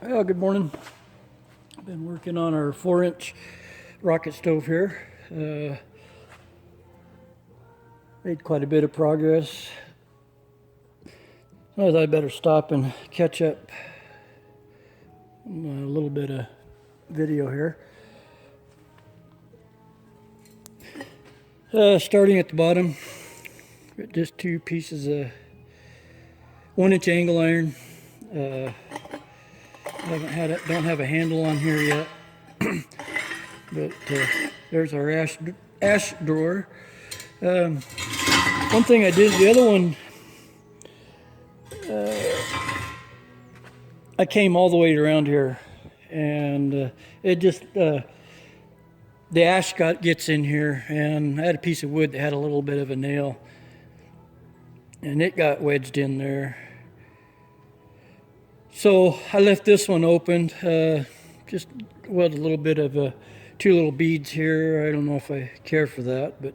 Good morning. I've been working on our 4-inch rocket stove here. Made quite a bit of progress. I thought I'd better stop and catch up on a little bit of video here. Starting at the bottom, got just 2 pieces of 1-inch angle iron. Don't have a handle on here yet, but there's our ash drawer. One thing I did, the other one, I came all the way around here, and it just the ash gets in here, and I had a piece of wood that had a little bit of a nail, and it got wedged in there. So I left this one open, just weld a little bit of 2 little beads here. I don't know if I care for that, but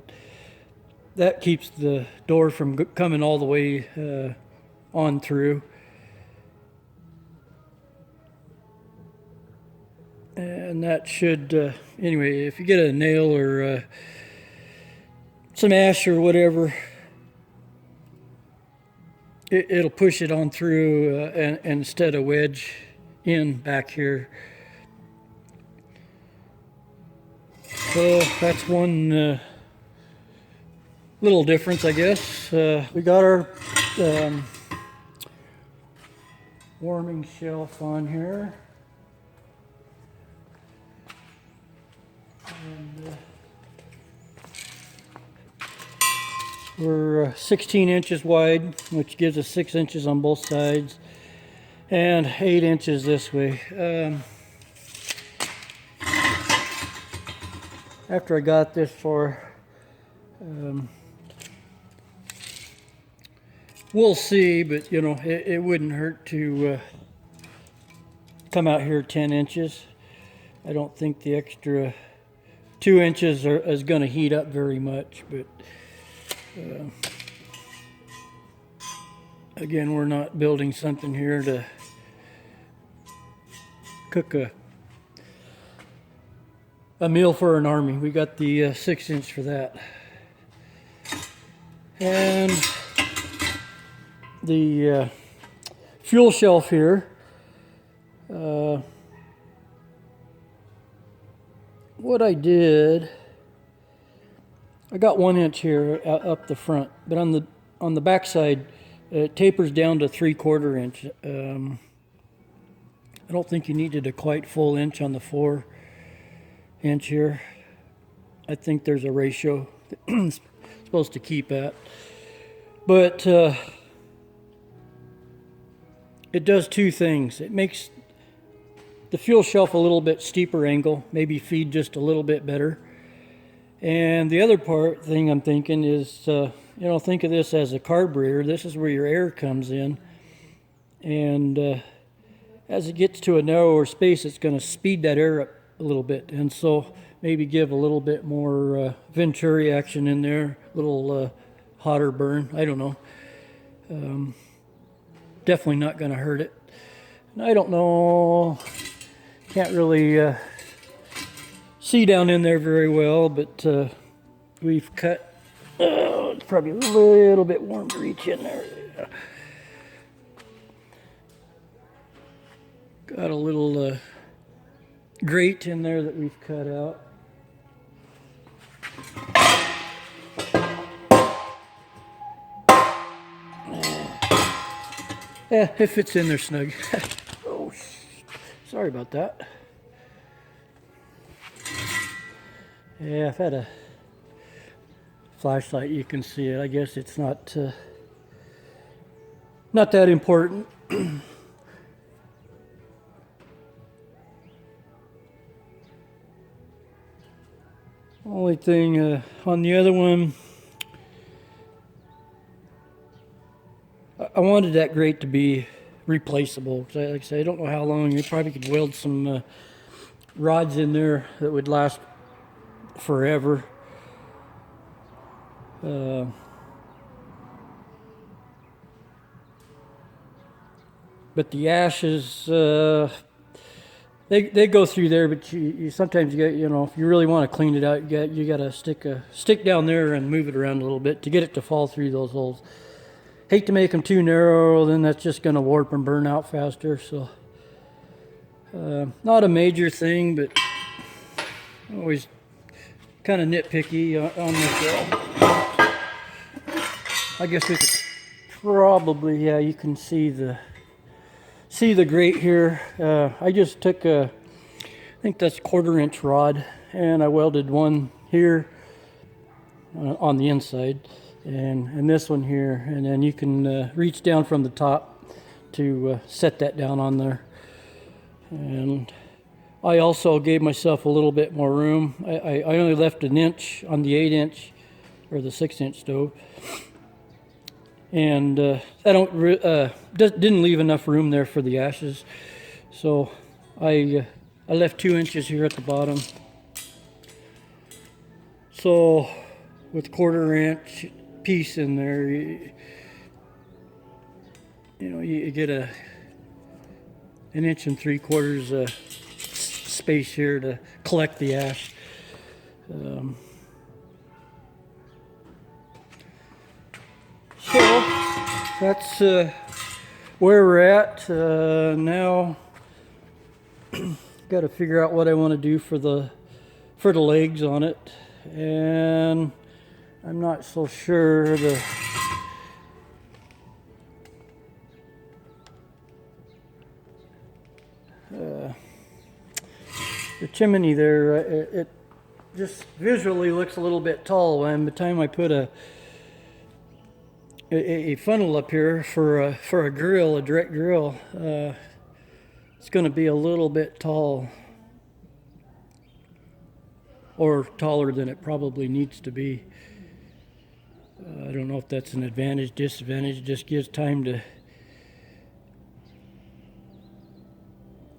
that keeps the door from coming all the way on through. And that should, anyway, if you get a nail or some ash or whatever, it'll push it on through and instead of wedge in back here. So that's one little difference, I guess. We got our warming shelf on here. And we're 16 inches wide, which gives us 6 inches on both sides, and 8 inches this way. After I got this for, we'll see, but you know, it wouldn't hurt to come out here 10 inches. I don't think the extra 2 inches is going to heat up very much, but again, we're not building something here to cook a meal for an army. We got the 6-inch for that. And the fuel shelf here, what I did, I got 1 inch here up the front, but on the back side, it tapers down to 3/4 inch. I don't think you needed a quite full inch on the 4-inch here. I think there's a ratio that supposed to keep at, but it does 2 things. It makes the fuel shelf a little bit steeper angle, maybe feed just a little bit better. And the other thing I'm thinking is, think of this as a carburetor. This is where your air comes in. And as it gets to a narrower space, it's going to speed that air up a little bit. And so maybe give a little bit more Venturi action in there, a little hotter burn. I don't know. Definitely not going to hurt it. And I don't know, can't really see down in there very well, but we've cut, it's probably a little bit warm to reach in there. Yeah. Got a little grate in there that we've cut out. Yeah, it fits in there snug. Oh, sorry about that. Yeah, I've had a flashlight, you can see it. I guess it's not that important. Only thing on the other one, I wanted that grate to be replaceable. Like I say, I don't know how long. You probably could weld some rods in there that would last forever. But the ash is they go through there, but you sometimes you get, you know, if you really want to clean it out, you got to stick down there and move it around a little bit to get it to fall through those holes. Hate to make them too narrow, then that's just going to warp and burn out faster. So not a major thing, but always kind of nitpicky on this. I guess we could probably, yeah, you can see the grate here. I just took I think that's 1/4 inch rod, and I welded one here on the inside, and this one here, and then you can reach down from the top to set that down on there. And I also gave myself a little bit more room. I only left an inch on the 8-inch or the 6-inch stove, and I didn't leave enough room there for the ashes, so I left 2 inches here at the bottom. So with 1/4 inch piece in there, you know, you get an 1 3/4 space here to collect the ash. So that's where we're at now. Got to figure out what I want to do for the legs on it, and I'm not so sure the chimney there. It just visually looks a little bit tall, and by the time I put a funnel up here for a grill, a direct grill, it's going to be a little bit tall, or taller than it probably needs to be. I don't know if that's an advantage, disadvantage. It just gives time to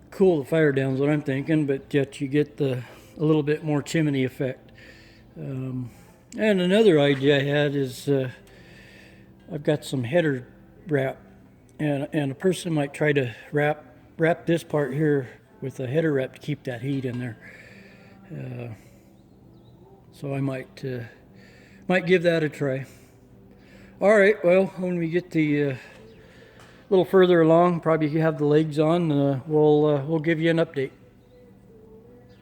cool the fire down is what I'm thinking, but yet you get a little bit more chimney effect. And another idea I had is I've got some header wrap, and a person might try to wrap this part here with a header wrap to keep that heat in there. So I might give that a try. All right, well, when we get the little further along, probably have the legs on, we'll give you an update.